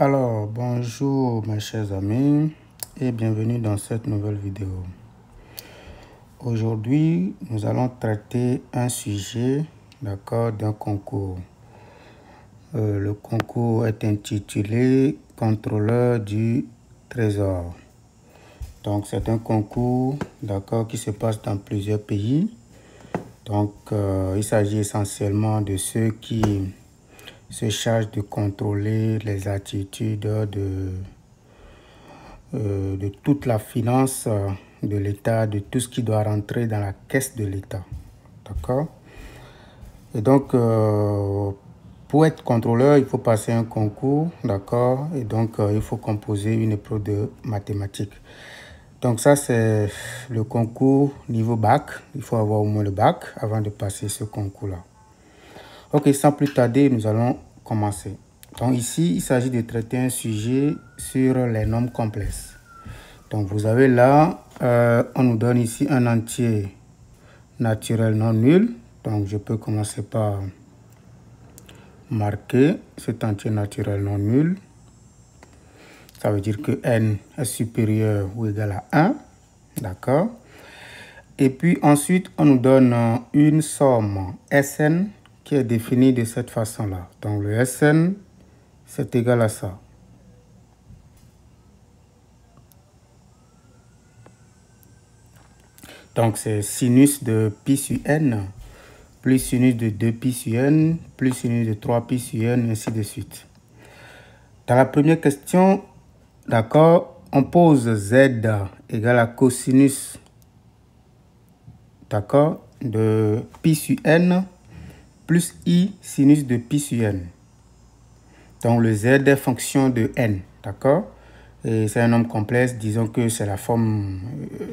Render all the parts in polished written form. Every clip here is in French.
Alors, bonjour mes chers amis et bienvenue dans cette nouvelle vidéo. Aujourd'hui, nous allons traiter un sujet, d'accord, d'un concours. Le concours est intitulé Contrôleur du Trésor. Donc, c'est un concours, d'accord, qui se passe dans plusieurs pays. Donc, il s'agit essentiellement de ceux qui se chargent de contrôler les attitudes de toute la finance de l'État, de tout ce qui doit rentrer dans la caisse de l'État. D'accord? Et donc, pour être contrôleur, il faut passer un concours, d'accord? Et donc, il faut composer une épreuve de mathématiques. Donc ça, c'est le concours niveau bac. Il faut avoir au moins le bac avant de passer ce concours-là. Ok, sans plus tarder, nous allons commencer. Donc ici, il s'agit de traiter un sujet sur les nombres complexes. Donc vous avez là, on nous donne ici un entier naturel non nul. Donc je peux commencer par marquer cet entier naturel non nul. Ça veut dire que n est supérieur ou égal à 1. D'accord. Et puis ensuite, on nous donne une somme Sn qui est définie de cette façon-là. Donc le Sn, c'est égal à ça. Donc c'est sinus de pi sur n, plus sinus de 2pi sur n, plus sinus de 3pi sur n, ainsi de suite. Dans la première question, d'accord, on pose z égale à cosinus, d'accord, de pi sur n, plus i sinus de pi sur n. Donc le z est fonction de n, d'accord? Et c'est un nombre complexe, disons que c'est la forme,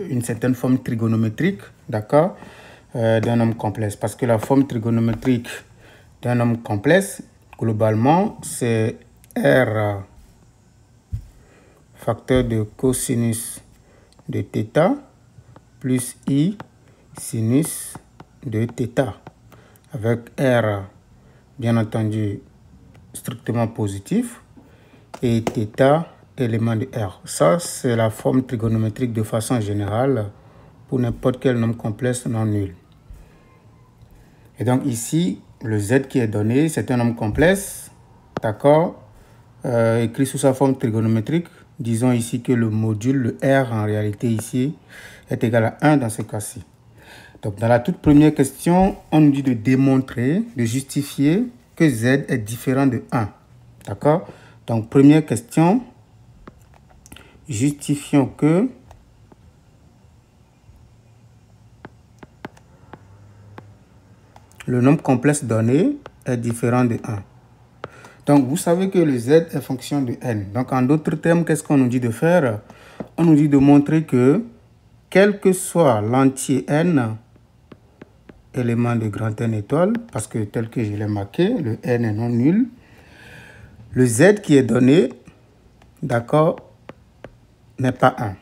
une certaine forme trigonométrique, d'accord, d'un nombre complexe. Parce que la forme trigonométrique d'un nombre complexe, globalement, c'est r facteur de cosinus de θ plus i sinus de θ, avec r, bien entendu, strictement positif, et θ élément de R. Ça, c'est la forme trigonométrique de façon générale pour n'importe quel nombre complexe non nul. Et donc ici, le Z qui est donné, c'est un nombre complexe, d'accord, écrit sous sa forme trigonométrique. Disons ici que le module, le R, en réalité ici, est égal à 1 dans ce cas-ci. Donc dans la toute première question, on nous dit de démontrer, de justifier que Z est différent de 1. D'accord? Donc première question, justifions que le nombre complexe donné est différent de 1. Donc, vous savez que le z est fonction de n. Donc, en d'autres termes, qu'est-ce qu'on nous dit de faire? On nous dit de montrer que, quel que soit l'entier n, élément de grand N étoile, parce que tel que je l'ai marqué, le n est non nul, le z qui est donné, d'accord, n'est pas 1.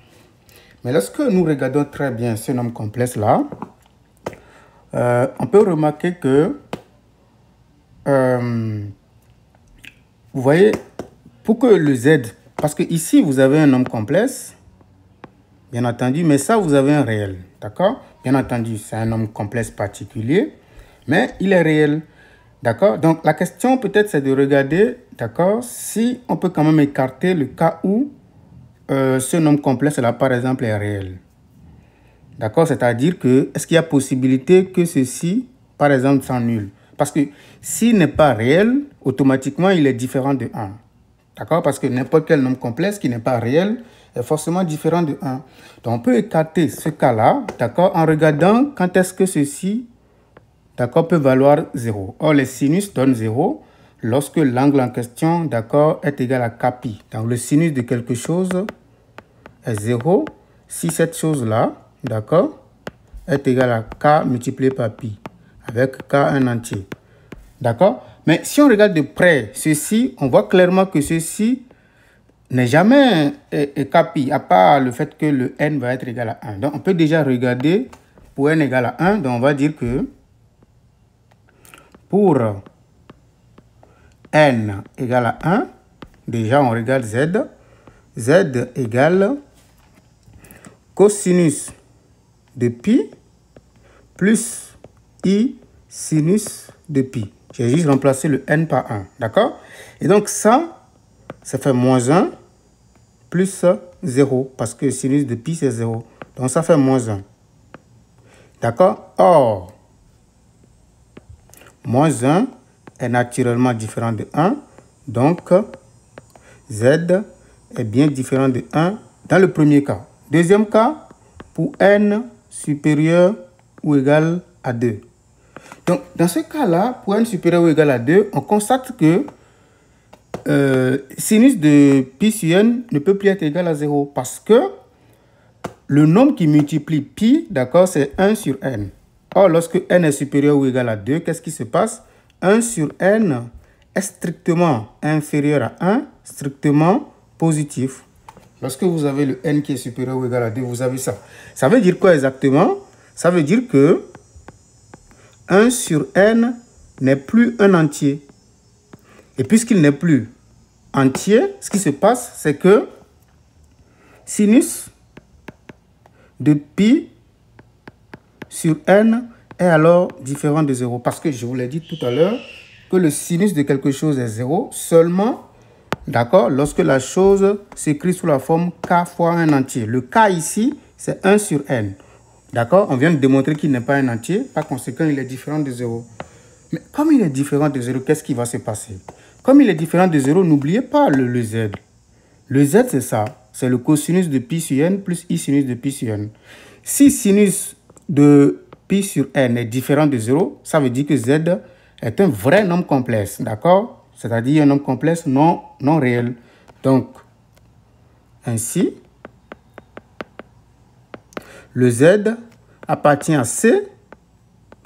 Mais lorsque nous regardons très bien ce nombre complexe-là, on peut remarquer que, vous voyez, pour que le z, parce que ici, vous avez un nombre complexe, bien entendu, mais ça, vous avez un réel, d'accord? Bien entendu, c'est un nombre complexe particulier, mais il est réel, d'accord? Donc, la question, peut-être, c'est de regarder, d'accord, si on peut quand même écarter le cas où ce nombre complexe-là, par exemple, est réel. D'accord? C'est-à-dire que, est-ce qu'il y a possibilité que ceci, par exemple, soit nul? Parce que s'il n'est pas réel, automatiquement, il est différent de 1. D'accord? Parce que n'importe quel nombre complexe qui n'est pas réel est forcément différent de 1. Donc, on peut écarter ce cas-là, d'accord, en regardant quand est-ce que ceci, d'accord, peut valoir 0. Or, les sinus donnent 0 lorsque l'angle en question, d'accord, est égal à kpi. Donc, le sinus de quelque chose est 0 si cette chose-là, d'accord, est égal à k multiplié par pi, avec k un entier. D'accord? Mais si on regarde de près ceci, on voit clairement que ceci n'est jamais kpi, à part le fait que le n va être égal à 1. Donc, on peut déjà regarder pour n égal à 1. Donc, on va dire que pour n égal à 1, déjà on regarde z. Z égale cosinus de pi plus i sinus de pi. J'ai juste remplacé le n par 1, d'accord? Et donc ça fait moins 1 plus 0, parce que sinus de pi c'est 0. Donc ça fait moins 1. D'accord? Or, moins 1 est naturellement différent de 1. Donc, z est bien différent de 1 dans le premier cas. Deuxième cas, pour n supérieur ou égal à 2. Donc, dans ce cas-là, pour n supérieur ou égal à 2, on constate que sinus de pi sur n ne peut plus être égal à 0 parce que le nombre qui multiplie pi, d'accord, c'est 1 sur n. Or, lorsque n est supérieur ou égal à 2, qu'est-ce qui se passe? 1 sur n est strictement inférieur à 1, strictement positif. Lorsque vous avez le n qui est supérieur ou égal à 2, vous avez ça. Ça veut dire quoi exactement? Ça veut dire que 1 sur n n'est plus un entier. Et puisqu'il n'est plus entier, ce qui se passe, c'est que sinus de pi sur n est alors différent de 0. Parce que je vous l'ai dit tout à l'heure, que le sinus de quelque chose est 0 seulement, d'accord, lorsque la chose s'écrit sous la forme k fois un entier. Le k ici, c'est 1 sur n. D'accord? On vient de démontrer qu'il n'est pas un entier. Par conséquent, il est différent de 0. Mais comme il est différent de 0, qu'est-ce qui va se passer? Comme il est différent de 0, n'oubliez pas le z. Le z, c'est ça. C'est le cosinus de pi sur n plus i sinus de pi sur n. Si sinus de pi sur n est différent de 0, ça veut dire que z est un vrai nombre complexe. D'accord? C'est-à-dire un nombre complexe non réel. Donc, ainsi, le z appartient à C,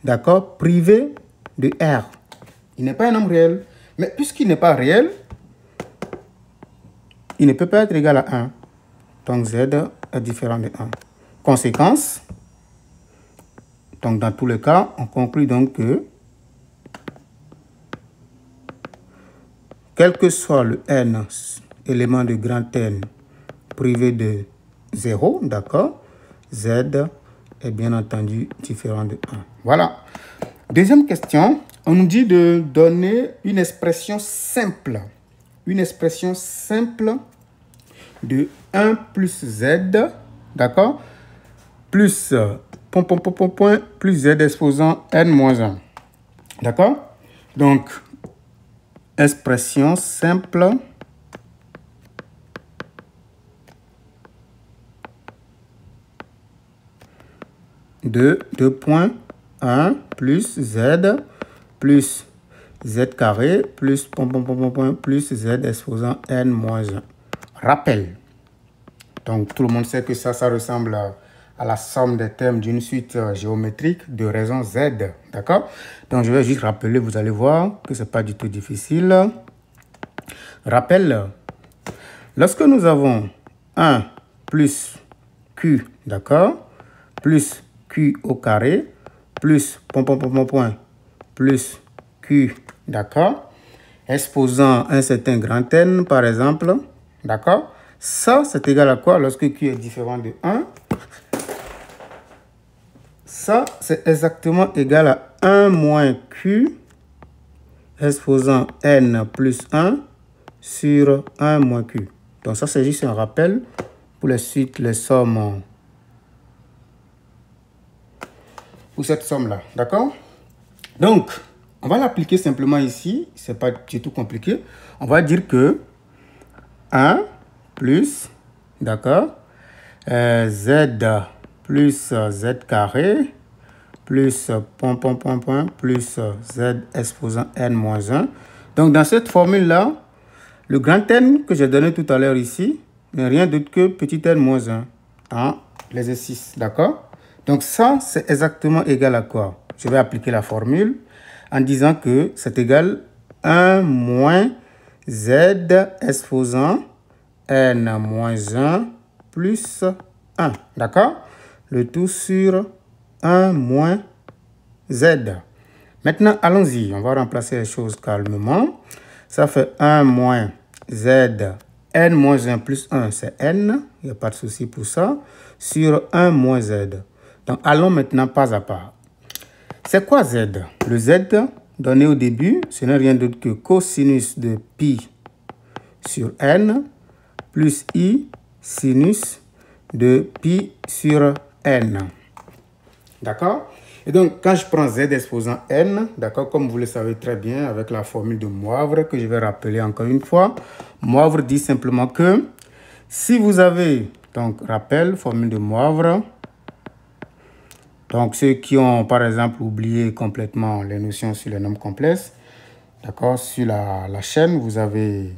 d'accord, privé de R. Il n'est pas un nombre réel. Mais puisqu'il n'est pas réel, il ne peut pas être égal à 1. Donc z est différent de 1. Conséquence, donc dans tous les cas, on conclut donc que quel que soit le n élément de grand N privé de 0, d'accord, z est bien entendu différent de 1. Voilà. Deuxième question, on nous dit de donner une expression simple. Une expression simple de 1 plus z, d'accord, plus plus z exposant n moins 1. D'accord? Donc, expression simple de 1 plus z plus z carré plus plus z exposant n moins 1. Rappel. Donc, tout le monde sait que ça ressemble à la somme des termes d'une suite géométrique de raison z. D'accord? Donc, je vais juste rappeler, vous allez voir que ce n'est pas du tout difficile. Rappel. Lorsque nous avons 1 plus q, d'accord, plus q au carré, plus plus q, d'accord, exposant un certain grand N, par exemple, d'accord, ça, c'est égal à quoi lorsque q est différent de 1? Ça, c'est exactement égal à 1 moins q exposant n plus 1 sur 1 moins q. Donc ça, c'est juste un rappel pour les suites, les sommes. Pour cette somme-là, d'accord? Donc, on va l'appliquer simplement ici. Ce n'est pas du tout compliqué. On va dire que 1 plus, d'accord, z plus z carré plus plus z exposant n moins 1. Donc, dans cette formule-là, le grand N que j'ai donné tout à l'heure ici n'est rien d'autre que petit n moins 1 dans l'exercice, d'accord? Donc, ça, c'est exactement égal à quoi? Je vais appliquer la formule en disant que c'est égal à 1 moins z exposant n moins 1 plus 1, d'accord? Le tout sur 1 moins z. Maintenant, allons-y. On va remplacer les choses calmement. Ça fait 1 moins z n moins 1 plus 1, c'est n. Il n'y a pas de souci pour ça. Sur 1 moins z. Donc, allons maintenant pas à pas. C'est quoi z? Le z donné au début, ce n'est rien d'autre que cosinus de pi sur n plus i sinus de pi sur n. D'accord? Et donc, quand je prends z exposant n, d'accord, comme vous le savez très bien, avec la formule de Moivre, que je vais rappeler encore une fois, Moivre dit simplement que si vous avez, donc, rappel, formule de Moivre, donc ceux qui ont, par exemple, oublié complètement les notions sur les nombres complexes, d'accord, sur la chaîne, vous avez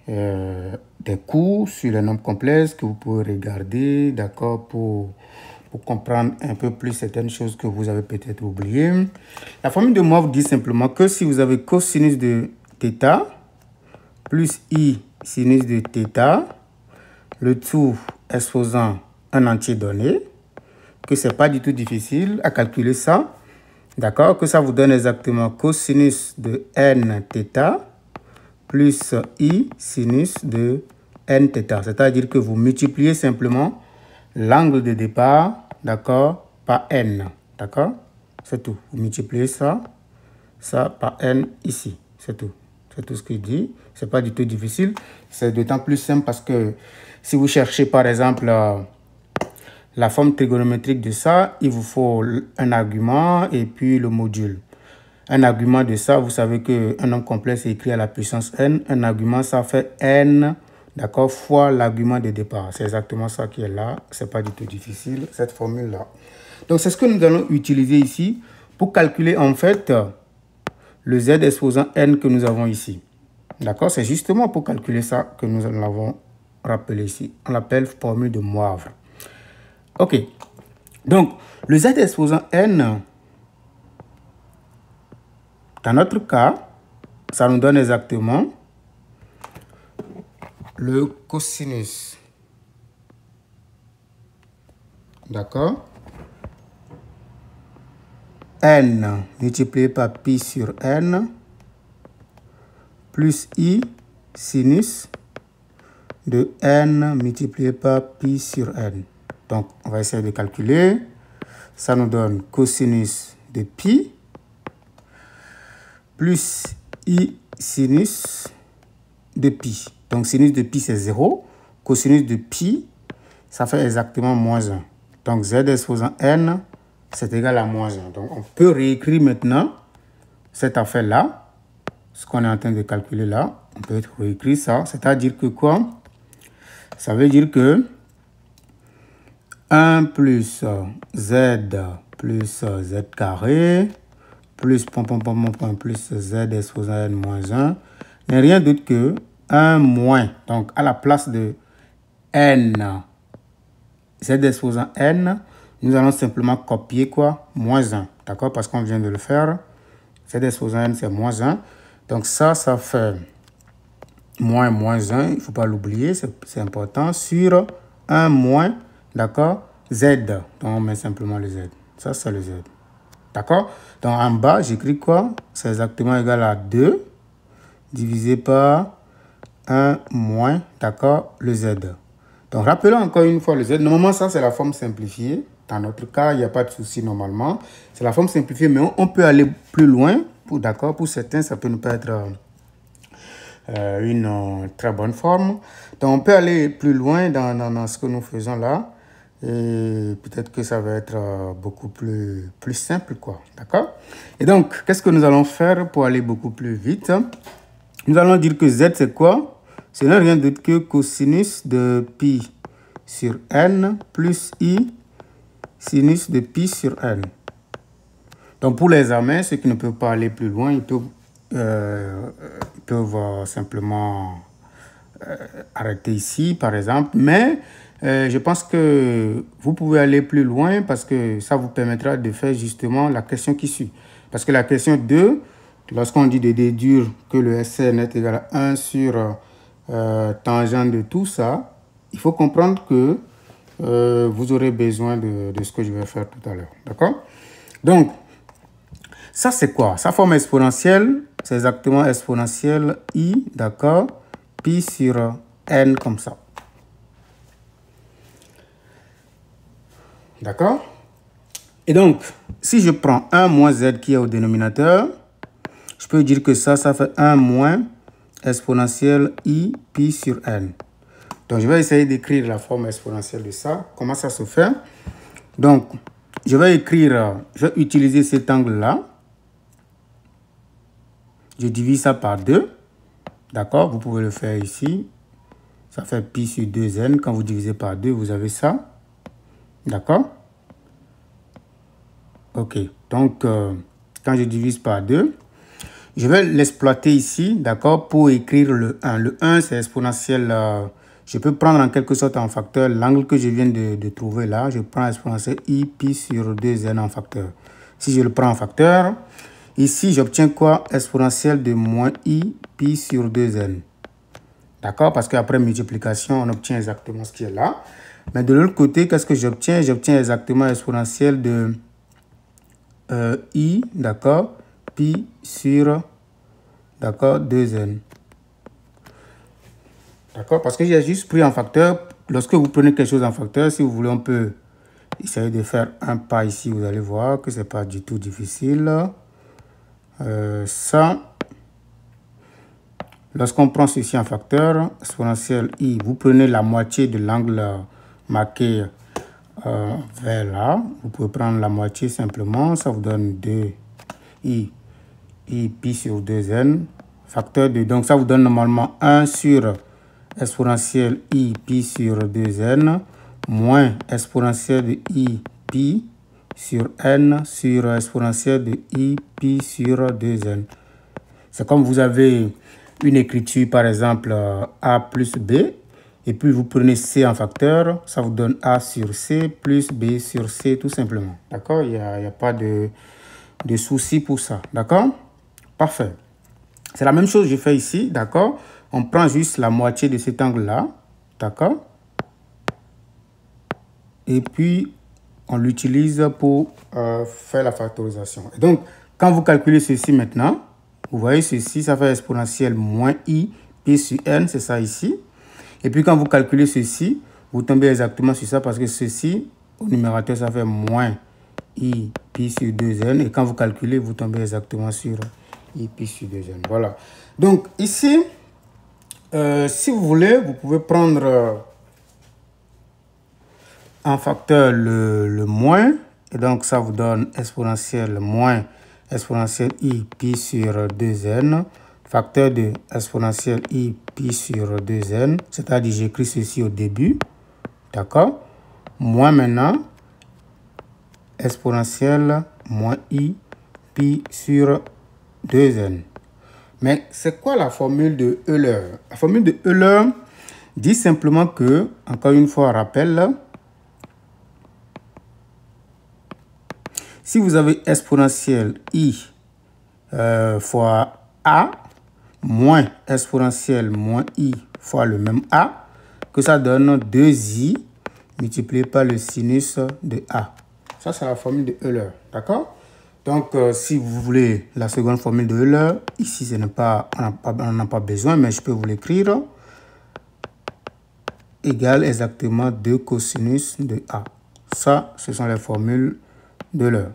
des cours sur les nombres complexes que vous pouvez regarder, d'accord, pour comprendre un peu plus certaines choses que vous avez peut-être oubliées. La formule de Moivre dit simplement que si vous avez cosinus de θ plus i sinus de θ, le tout exposant un entier donné, que ce n'est pas du tout difficile à calculer ça, d'accord, que ça vous donne exactement cosinus de n θ plus i sinus de n θ, c'est-à-dire que vous multipliez simplement l'angle de départ, d'accord, par n, d'accord, c'est tout. Vous multipliez ça par n ici, c'est tout. C'est tout ce qu'il dit. C'est pas du tout difficile. C'est d'autant plus simple parce que si vous cherchez par exemple la forme trigonométrique de ça, il vous faut un argument et puis le module. Un argument de ça, vous savez qu'un nombre complexe est écrit à la puissance n. Un argument, ça fait n, d'accord, fois l'argument de départ. C'est exactement ça qui est là. C'est pas du tout difficile, cette formule-là. Donc, c'est ce que nous allons utiliser ici pour calculer, en fait, le z exposant n que nous avons ici. D'accord? C'est justement pour calculer ça que nous l'avons rappelé ici. On l'appelle formule de Moivre. OK. Donc, le z exposant n, dans notre cas, ça nous donne exactement le cosinus. D'accord? N multiplié par pi sur n plus i sinus de n multiplié par pi sur n. Donc, on va essayer de calculer. Ça nous donne cosinus de pi plus i sinus de pi. Donc, sinus de pi, c'est 0. Cosinus de pi, ça fait exactement moins 1. Donc, z exposant n, c'est égal à moins 1. Donc, on peut réécrire maintenant cette affaire-là, ce qu'on est en train de calculer là. On peut réécrire ça. C'est-à-dire que quoi? Ça veut dire que 1 plus z plus z carré plus plus z exposant n moins 1 n'est rien d'autre que 1 moins. Donc, à la place de n, z exposant n, nous allons simplement copier quoi? Moins 1. D'accord? Parce qu'on vient de le faire. Z exposant n, c'est moins 1. Donc, ça fait moins 1. Il ne faut pas l'oublier. C'est important. Sur 1 moins, d'accord? Z. Donc, on met simplement le z. Ça, c'est le z. D'accord? Donc, en bas, j'écris quoi? C'est exactement égal à 2 divisé par 1 moins, d'accord, le z. Donc, rappelons encore une fois le z. Normalement, ça, c'est la forme simplifiée. Dans notre cas, il n'y a pas de souci normalement. C'est la forme simplifiée, mais on peut aller plus loin. D'accord? Pour certains, ça peut ne pas être une très bonne forme. Donc, on peut aller plus loin dans ce que nous faisons là. Et peut-être que ça va être beaucoup plus simple, quoi. D'accord? Et donc, qu'est-ce que nous allons faire pour aller beaucoup plus vite? Nous allons dire que z, c'est quoi? Ce n'est rien d'autre que cosinus de pi sur n plus i sinus de pi sur n. Donc, pour les examens, ceux qui ne peuvent pas aller plus loin, ils peuvent simplement arrêter ici, par exemple. Mais je pense que vous pouvez aller plus loin parce que ça vous permettra de faire justement la question qui suit. Parce que la question 2, lorsqu'on dit de déduire que le SN est égal à 1 sur tangente de tout ça, il faut comprendre que vous aurez besoin de ce que je vais faire tout à l'heure. D'accord? Donc, ça c'est quoi? Sa forme exponentielle, c'est exactement exponentielle i, d'accord, pi sur n comme ça. D'accord? Et donc, si je prends 1 moins z qui est au dénominateur, je peux dire que ça fait 1 moins exponentielle i pi sur n. Donc, je vais essayer d'écrire la forme exponentielle de ça. Comment ça se fait? Donc, je vais utiliser cet angle-là. Je divise ça par 2. D'accord? Vous pouvez le faire ici. Ça fait pi sur 2n. Quand vous divisez par 2, vous avez ça. D'accord? Ok. Donc, quand je divise par 2, je vais l'exploiter ici, d'accord, pour écrire le 1. Le 1, c'est exponentiel. Je peux prendre en quelque sorte en facteur l'angle que je viens de trouver là. Je prends exponentielle i pi sur 2n en facteur. Si je le prends en facteur, ici, j'obtiens quoi? Exponentielle de moins i pi sur 2n. D'accord? Parce qu'après multiplication, on obtient exactement ce qui est là. Mais de l'autre côté, qu'est-ce que j'obtiens? J'obtiens exactement exponentielle de i, d'accord, pi sur, d'accord, 2n. D'accord? Parce que j'ai juste pris en facteur. Lorsque vous prenez quelque chose en facteur, si vous voulez, on peut essayer de faire un pas ici. Vous allez voir que ce n'est pas du tout difficile. Ça, lorsqu'on prend ceci en facteur, exponentielle i, vous prenez la moitié de l'angle marqué vers là. Vous pouvez prendre la moitié simplement. Ça vous donne 2i pi sur 2n. Facteur de, donc ça vous donne normalement 1 sur exponentielle i pi sur 2n moins exponentielle de i pi sur n sur exponentielle de i pi sur 2n. C'est comme vous avez une écriture, par exemple, a plus b, et puis vous prenez c en facteur, ça vous donne a sur c plus b sur c, tout simplement. D'accord? Il n'y a pas de souci pour ça. D'accord? Parfait. C'est la même chose que je fais ici. D'accord? On prend juste la moitié de cet angle-là. D'accord? Et puis, on l'utilise pour faire la factorisation. Et donc, quand vous calculez ceci maintenant, vous voyez ceci, ça fait exponentielle moins i pi sur n, c'est ça ici. Et puis, quand vous calculez ceci, vous tombez exactement sur ça parce que ceci, au numérateur, ça fait moins i pi sur 2n. Et quand vous calculez, vous tombez exactement sur i pi sur 2n. Voilà. Donc, ici, si vous voulez, vous pouvez prendre en facteur le moins. Et donc, ça vous donne exponentielle moins exponentielle i pi sur 2n. Facteur de exponentielle i pi sur 2n. C'est-à-dire, j'écris ceci au début. D'accord? Moins maintenant, exponentielle moins i pi sur 2n. Mais c'est quoi la formule de Euler? La formule de Euler dit simplement que, encore une fois, rappel, si vous avez exponentielle i fois a moins exponentielle moins i fois le même a, que ça donne 2i multiplié par le sinus de a. Ça, c'est la formule de Euler. D'accord? Donc, si vous voulez la seconde formule de Euler, ici, on n'en a pas besoin, mais je peux vous l'écrire. Égale exactement 2 cosinus de A. Ça, ce sont les formules d'Euler.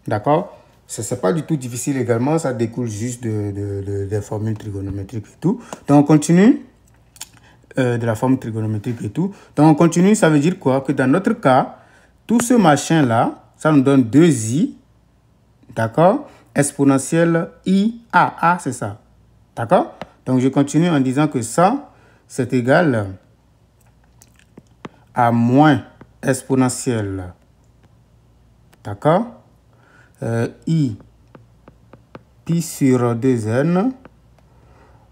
D'accord? Ce n'est pas du tout difficile également, ça découle juste des formules trigonométriques et tout. Donc, on continue. De la forme trigonométrique et tout. Donc, on continue, ça veut dire quoi? Que dans notre cas, tout ce machin-là, ça nous donne 2i, d'accord? Exponentielle i, a, c'est ça. D'accord? Donc, je continue en disant que ça, c'est égal à moins exponentielle, d'accord? I pi sur 2n,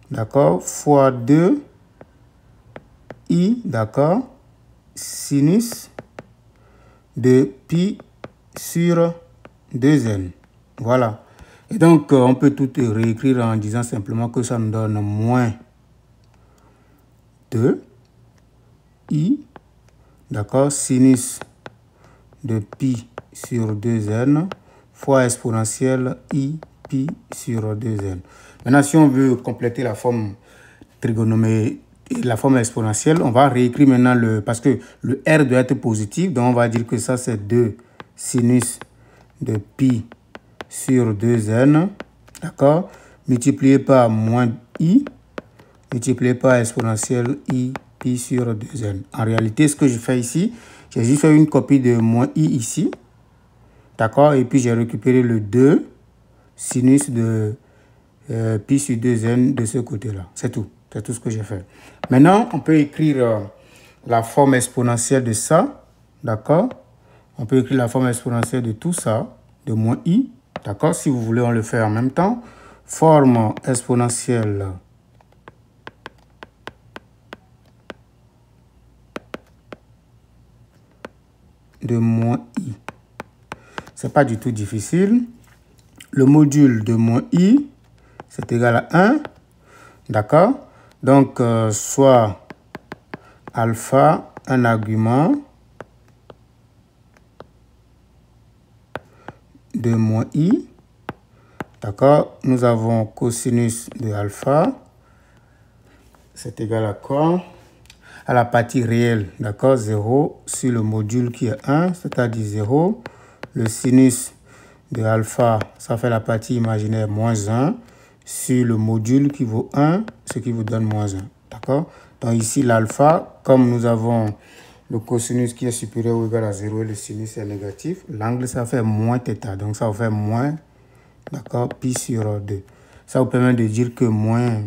d'accord? Fois 2 i, d'accord? Sinus de pi sur 2n. Voilà. Et donc, on peut tout réécrire en disant simplement que ça nous donne moins 2 i, d'accord, sinus de pi sur 2n fois exponentielle i pi sur 2n. Maintenant, si on veut compléter la forme trigonométrie, la forme exponentielle, on va réécrire maintenant parce que le R doit être positif, donc on va dire que ça c'est 2 sinus de pi sur 2n, d'accord, multiplié par moins i, multiplié par exponentielle i pi sur 2n. En réalité, ce que je fais ici, j'ai juste fait une copie de moins i ici, d'accord, et puis j'ai récupéré le 2 sinus de pi sur 2n de ce côté-là. C'est tout ce que j'ai fait. Maintenant, on peut écrire la forme exponentielle de ça, d'accord. On peut écrire la forme exponentielle de tout ça, de moins i, d'accord. Si vous voulez, on le fait en même temps. Forme exponentielle de moins i. C'est pas du tout difficile. Le module de moins i, c'est égal à 1, d'accord. Donc, soit alpha, un argument de moins i, d'accord. Nous avons cosinus de alpha, c'est égal à quoi? À la partie réelle, d'accord, 0 sur le module qui est 1, c'est-à-dire 0. Le sinus de alpha, ça fait la partie imaginaire moins 1 sur le module qui vaut 1, ce qui vous donne moins 1, d'accord. Donc ici, l'alpha, comme nous avons le cosinus qui est supérieur ou égal à 0 et le sinus est négatif, l'angle, ça fait moins θ. Donc ça vous fait moins, d'accord, pi sur 2. Ça vous permet de dire que moins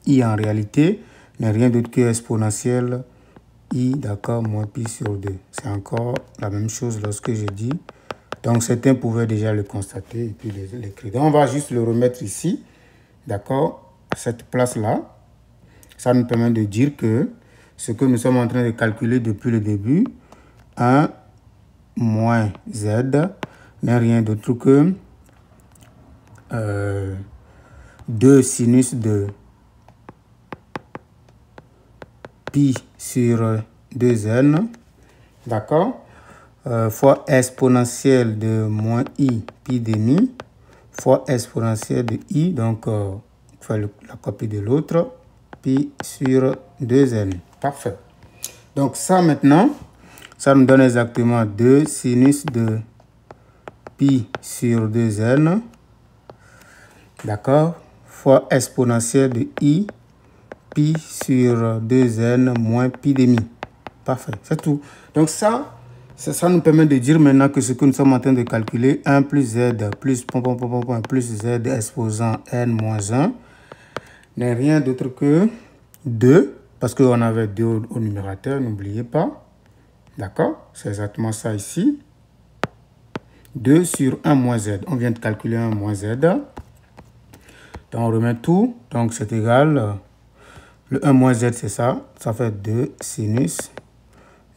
i en réalité n'est rien d'autre que exponentielle i, d'accord, moins pi sur 2. C'est encore la même chose lorsque je dis. Donc certains pouvaient déjà le constater et puis l'écrire. Donc on va juste le remettre ici, d'accord, à cette place-là. Ça nous permet de dire que ce que nous sommes en train de calculer depuis le début, 1 moins z, n'est rien d'autre que 2 sinus de pi sur 2n, d'accord, fois exponentielle de moins i pi demi, fois exponentielle de i, donc faire la copie de l'autre, pi sur 2n. Parfait. Donc ça maintenant, ça nous donne exactement 2 sinus de pi sur 2n, d'accord, fois exponentielle de i, pi sur 2n moins pi demi. Parfait, c'est tout. Donc ça nous permet de dire maintenant que ce que nous sommes en train de calculer, 1 plus z plus plus z exposant n moins 1, n'est rien d'autre que 2, parce qu'on avait 2 au numérateur, n'oubliez pas. D'accord, c'est exactement ça ici. 2 sur 1 moins z. On vient de calculer 1 moins z. Donc on remet tout. Donc c'est égal. Le 1 moins z, c'est ça. Ça fait 2 sinus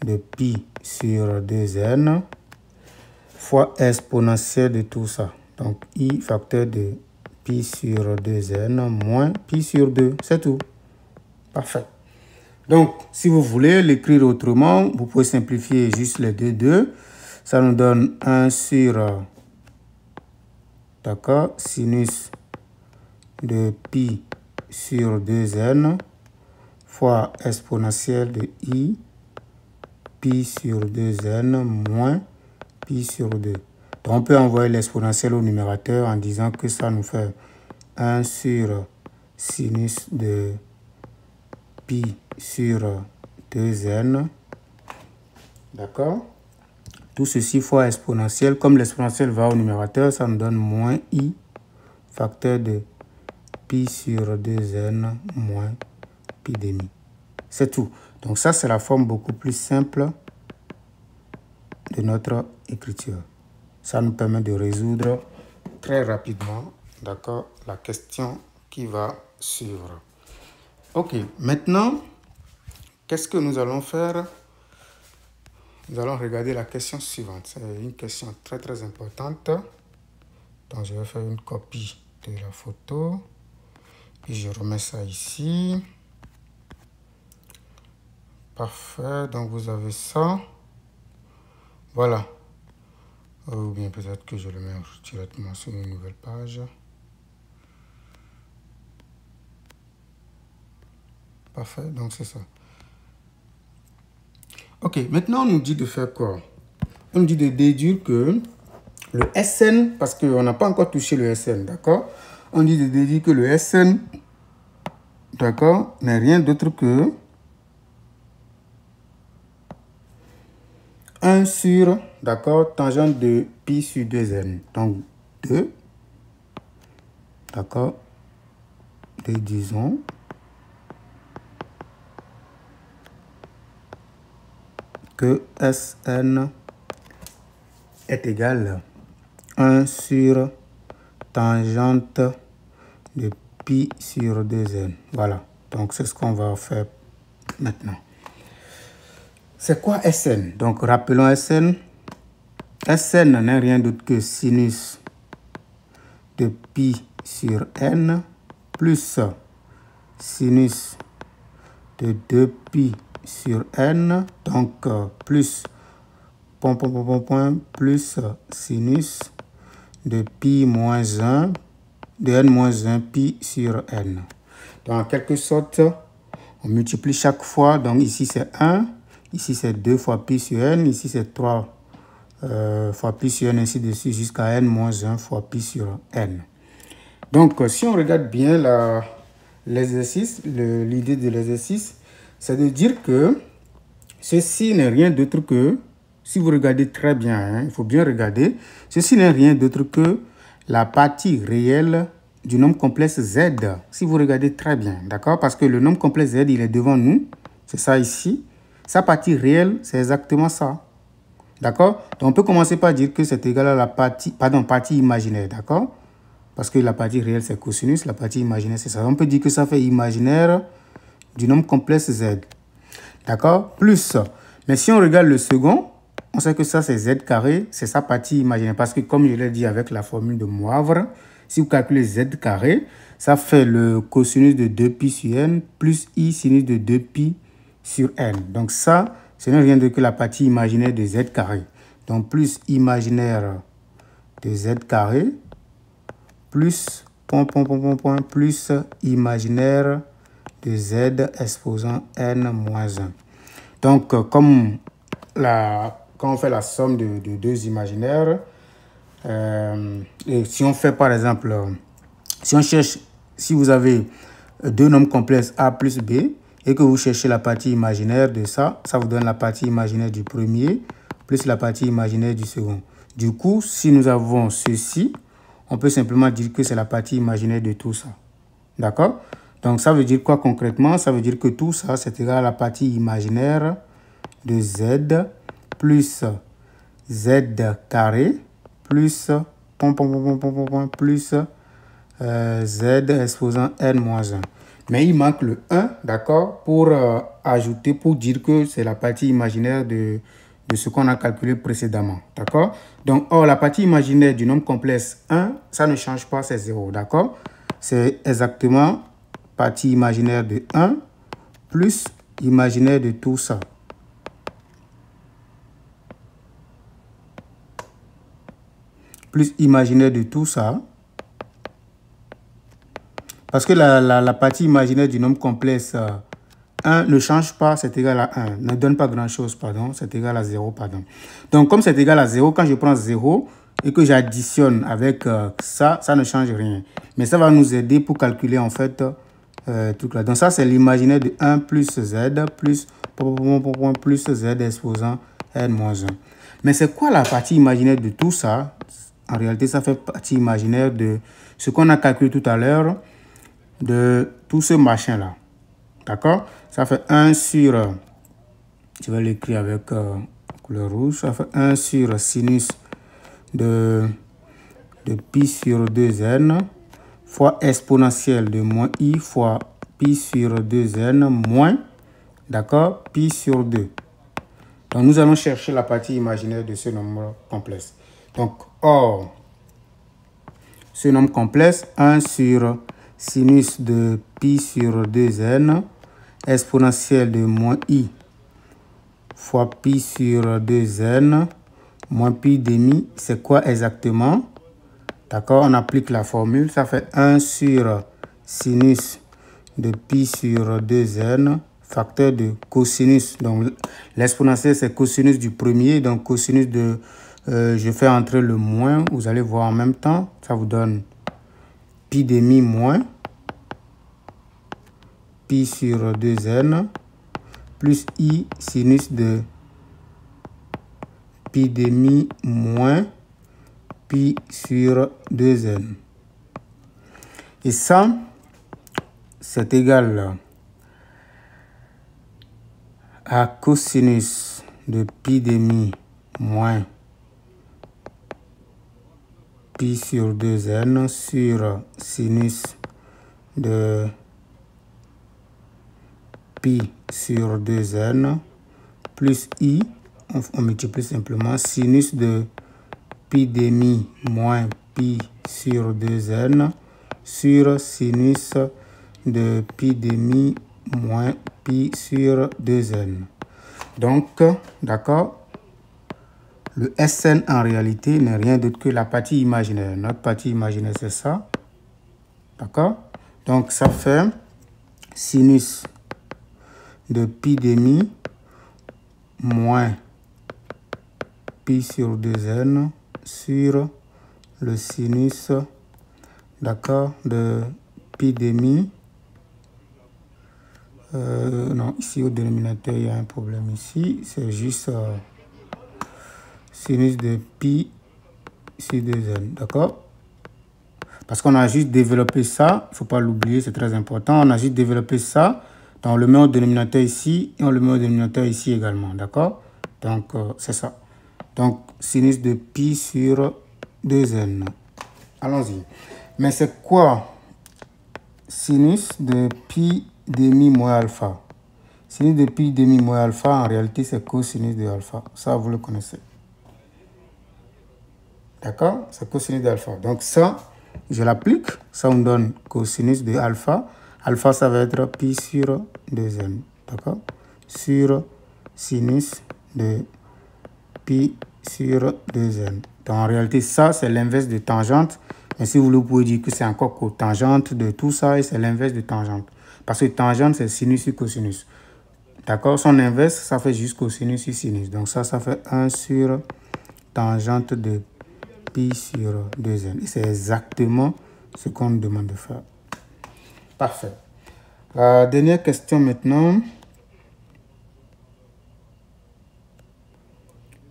de pi sur 2n fois exponentielle de tout ça. Donc i facteur de pi sur 2n moins pi sur 2. C'est tout. Parfait. Donc, si vous voulez l'écrire autrement, vous pouvez simplifier juste les deux. Ça nous donne 1 sur, d'accord, sinus de pi sur 2n fois exponentielle de i pi sur 2n moins pi sur 2. Donc, on peut envoyer l'exponentielle au numérateur en disant que ça nous fait 1 sur sinus de pi sur 2n, d'accord. Tout ceci fois exponentielle. Comme l'exponentielle va au numérateur, ça nous donne moins i facteur de pi sur 2n moins pi demi. C'est tout. Donc ça, c'est la forme beaucoup plus simple de notre écriture. Ça nous permet de résoudre très rapidement, d'accord, la question qui va suivre. Ok, maintenant, qu'est-ce que nous allons faire? Nous allons regarder la question suivante. C'est une question très très importante. Donc je vais faire une copie de la photo. Puis je remets ça ici. Parfait. Donc vous avez ça. Voilà. Ou bien peut-être que je le mets directement sur une nouvelle page. Parfait, donc c'est ça. Ok, maintenant on nous dit de faire quoi? On nous dit de déduire que le Sn, parce qu'on n'a pas encore touché le Sn, d'accord? On dit de déduire que le Sn, d'accord, n'est rien d'autre que 1 sur, d'accord, tangente de pi sur 2n. Donc 2, d'accord, déduisons que Sn est égal à 1 sur tangente de pi sur 2n. Voilà, donc c'est ce qu'on va faire maintenant. C'est quoi Sn? Donc rappelons Sn. Sn n'est rien d'autre que sinus de pi sur n plus sinus de 2pi sur n, donc plus plus sinus de pi moins 1 de n moins 1 pi sur n. Donc en quelque sorte, on multiplie chaque fois. Donc ici c'est 1, ici c'est 2 fois pi sur n, ici c'est 3 fois pi sur n, ainsi de suite jusqu'à n moins 1 fois pi sur n. Donc si on regarde bien l'exercice, l'idée de l'exercice, c'est de dire que ceci n'est rien d'autre que, si vous regardez très bien, hein, il faut bien regarder, ceci n'est rien d'autre que la partie réelle du nombre complexe z, si vous regardez très bien, d'accord? Parce que le nombre complexe z, il est devant nous, c'est ça ici. Sa partie réelle, c'est exactement ça, d'accord? Donc on peut commencer par dire que c'est égal à la partie imaginaire, d'accord? Parce que la partie réelle, c'est cosinus, la partie imaginaire, c'est ça. On peut dire que ça fait imaginaire du nombre complexe z. D'accord? Plus. Mais si on regarde le second, on sait que ça, c'est z carré, c'est sa partie imaginaire. Parce que comme je l'ai dit avec la formule de Moivre, si vous calculez z carré, ça fait le cosinus de 2pi sur n plus i sinus de 2pi sur n. Donc ça, ce n'est rien de que la partie imaginaire de z carré. Donc plus imaginaire de z carré plus plus imaginaire de z exposant n moins 1. Donc, comme quand on fait la somme de deux imaginaires, et si on fait par exemple, si on cherche, si vous avez deux nombres complexes a plus b, et que vous cherchez la partie imaginaire de ça, ça vous donne la partie imaginaire du premier, plus la partie imaginaire du second. Du coup, si nous avons ceci, on peut simplement dire que c'est la partie imaginaire de tout ça. D'accord? Donc, ça veut dire quoi concrètement? Ça veut dire que tout ça, c'est égal à la partie imaginaire de z plus z carré plus plus z exposant n moins 1. Mais il manque le 1, d'accord, pour ajouter, pour dire que c'est la partie imaginaire de ce qu'on a calculé précédemment, d'accord? Donc, or, la partie imaginaire du nombre complexe 1, ça ne change pas, c'est 0, d'accord? C'est exactement partie imaginaire de 1 plus imaginaire de tout ça. Plus imaginaire de tout ça. Parce que la partie imaginaire du nombre complexe 1 ne change pas, c'est égal à 1. Ne donne pas grand-chose, pardon. C'est égal à 0, pardon. Donc, comme c'est égal à 0, quand je prends 0 et que j'additionne avec ça, ça ne change rien. Mais ça va nous aider pour calculer, en fait, tout là. Donc, ça, c'est l'imaginaire de 1 plus z plus z exposant n moins 1. Mais c'est quoi la partie imaginaire de tout ça? En réalité, ça fait partie imaginaire de ce qu'on a calculé tout à l'heure, de tout ce machin-là. D'accord? Ça fait 1 sur, je vais l'écrire avec couleur rouge, ça fait 1 sur sinus de pi sur 2n fois exponentielle de moins i fois pi sur 2n moins, d'accord, pi sur 2. Donc, nous allons chercher la partie imaginaire de ce nombre complexe. Donc, or, ce nombre complexe, 1 sur sinus de pi sur 2n exponentielle de moins i fois pi sur 2n moins pi demi, c'est quoi exactement? D'accord, on applique la formule, ça fait 1 sur sinus de pi sur 2n, facteur de cosinus. Donc, l'exponentielle, c'est cosinus du premier. Donc, cosinus de... je fais entrer le moins. Vous allez voir en même temps. Ça vous donne pi demi moins pi sur 2n plus i sinus de pi demi moins pi sur 2n. Et ça, c'est égal à cosinus de pi demi moins pi sur 2n sur sinus de pi sur 2n plus i, on multiplie simplement sinus de pi demi moins pi sur 2n sur sinus de pi demi moins pi sur 2n. Donc, d'accord, le Sn en réalité n'est rien d'autre que la partie imaginaire. Notre partie imaginaire, c'est ça. D'accord? Donc, ça fait sinus de pi demi moins pi sur 2n sur le sinus, d'accord, de pi demi. Non, ici au dénominateur, il y a un problème ici. C'est juste sinus de pi sur 2n, d'accord? Parce qu'on a juste développé ça, il ne faut pas l'oublier, c'est très important. On a juste développé ça. Donc, on le met au dénominateur ici et on le met au dénominateur ici également, d'accord? Donc, c'est ça. Donc, sinus de pi sur 2n. Allons-y. Mais c'est quoi sinus de pi demi moins alpha? Sinus de pi demi moins alpha, en réalité, c'est cosinus de alpha. Ça, vous le connaissez. D'accord? C'est cosinus de alpha. Donc, ça, je l'applique. Ça, on donne cosinus de alpha. Alpha, ça va être pi sur 2n. D'accord? Sur sinus de pi sur 2n. Donc, en réalité, ça, c'est l'inverse de tangente. Mais si vous voulez, vous pouvez dire que c'est encore cotangente de tout ça et c'est l'inverse de tangente. Parce que tangente, c'est sinus sur cosinus. D'accord? Son inverse, ça fait juste cosinus sur sinus. Donc, ça fait 1 sur tangente de pi sur 2n. Et c'est exactement ce qu'on nous demande de faire. Parfait. La dernière question maintenant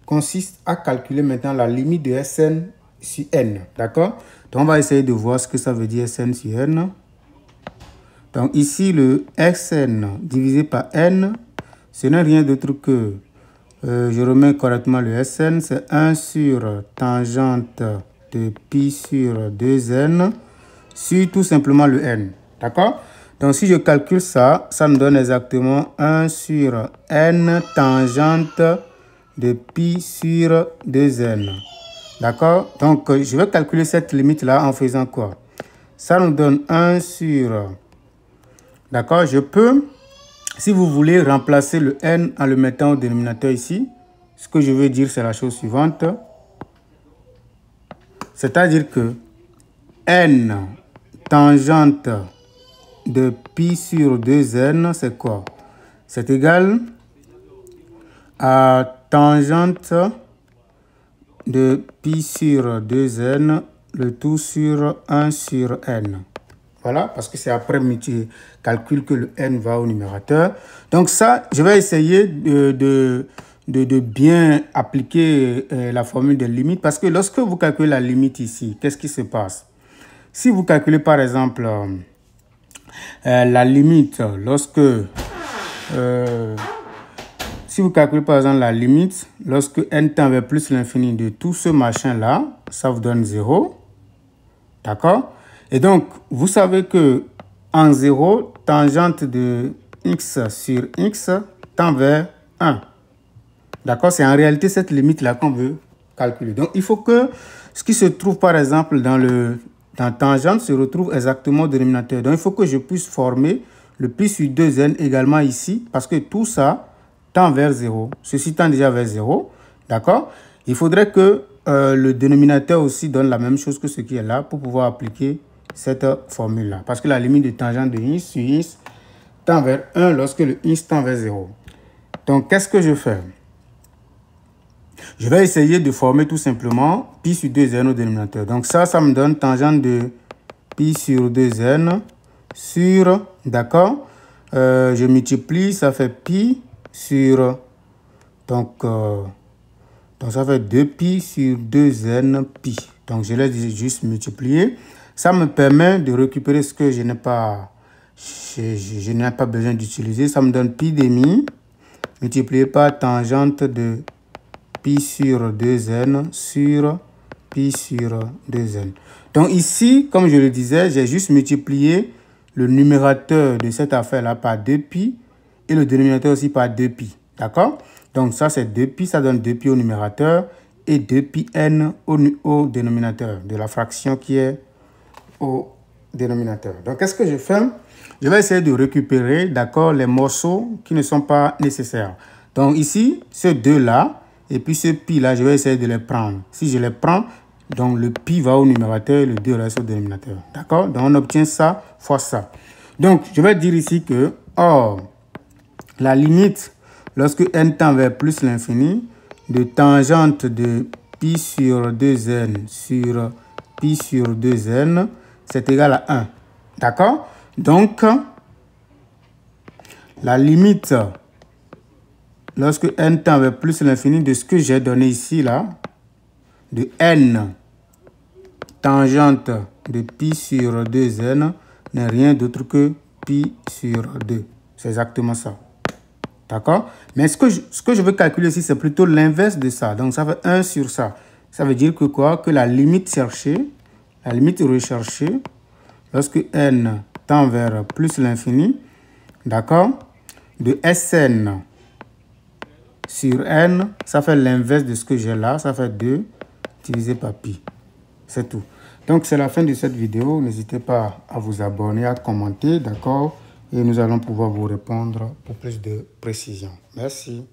consiste à calculer maintenant la limite de Sn sur n. D'accord? Donc, on va essayer de voir ce que ça veut dire Sn sur n. Donc, ici, le Sn divisé par n, ce n'est rien d'autre que, je remets correctement le Sn, c'est 1 sur tangente de pi sur 2n sur tout simplement le n. D'accord? Donc, si je calcule ça, ça me donne exactement 1 sur n tangente de pi sur 2n. D'accord? Donc, je vais calculer cette limite-là en faisant quoi? Ça nous donne 1 sur... D'accord? Je peux, si vous voulez, remplacer le n en le mettant au dénominateur ici. Ce que je veux dire, c'est la chose suivante. C'est-à-dire que n tangente de pi sur 2n, c'est quoi? C'est égal à tangente de pi sur 2n, le tout sur 1 sur n. Voilà, parce que c'est après calcul que le n va au numérateur. Donc ça, je vais essayer de bien appliquer la formule de limite. Parce que lorsque vous calculez la limite ici, qu'est-ce qui se passe? Si vous calculez par exemple la limite, si vous calculez par exemple la limite, lorsque n tend vers plus l'infini de tout ce machin-là, ça vous donne 0. D'accord? Et donc, vous savez que en 0, tangente de x sur x tend vers 1. D'accord? C'est en réalité cette limite-là qu'on veut calculer. Donc, il faut que ce qui se trouve par exemple dans tangente se retrouve exactement au dénominateur. Donc, il faut que je puisse former le pi sur 2n également ici parce que tout ça tend vers 0. Ceci tend déjà vers 0. D'accord? Il faudrait que le dénominateur aussi donne la même chose que ce qui est là pour pouvoir appliquer cette formule-là. Parce que la limite de tangente de ins sur ins tend vers 1 lorsque le ins tend vers 0. Donc, qu'est-ce que je fais? Je vais essayer de former tout simplement pi sur 2n au dénominateur. Donc, ça me donne tangente de pi sur 2n sur, d'accord, je multiplie, ça fait pi sur, donc ça fait 2pi sur 2n pi. Donc, je l'ai juste multiplié. Ça me permet de récupérer ce que je n'ai pas besoin d'utiliser. Ça me donne pi demi multiplié par tangente de pi sur 2n sur pi sur 2n. Donc ici, comme je le disais, j'ai juste multiplié le numérateur de cette affaire-là par 2pi et le dénominateur aussi par 2pi. D'accord? Donc ça, c'est 2pi, ça donne 2pi au numérateur et 2πn au dénominateur de la fraction qui est au dénominateur. Donc, qu'est-ce que je fais? Je vais essayer de récupérer, d'accord, les morceaux qui ne sont pas nécessaires. Donc ici, ces deux-là, et puis ce pi-là, je vais essayer de les prendre. Si je les prends, donc le pi va au numérateur et le 2 reste au dénominateur. D'accord? Donc on obtient ça fois ça. Donc, je vais dire ici que, la limite, lorsque n tend vers plus l'infini, de tangente de pi sur 2n sur pi sur 2n, c'est égal à 1. D'accord? Donc, la limite, lorsque n tend vers plus l'infini de ce que j'ai donné ici, là, de n tangente de pi sur 2n, n'est rien d'autre que pi sur 2. C'est exactement ça. D'accord? Mais ce que je veux calculer ici, c'est plutôt l'inverse de ça. Donc, ça fait 1 sur ça. Ça veut dire que quoi? Que la limite cherchée, la limite recherchée, lorsque n tend vers plus l'infini, d'accord, de Sn sur n, ça fait l'inverse de ce que j'ai là, ça fait 2 divisé par pi. C'est tout. Donc, c'est la fin de cette vidéo. N'hésitez pas à vous abonner, à commenter, d'accord, et nous allons pouvoir vous répondre pour plus de précision. Merci.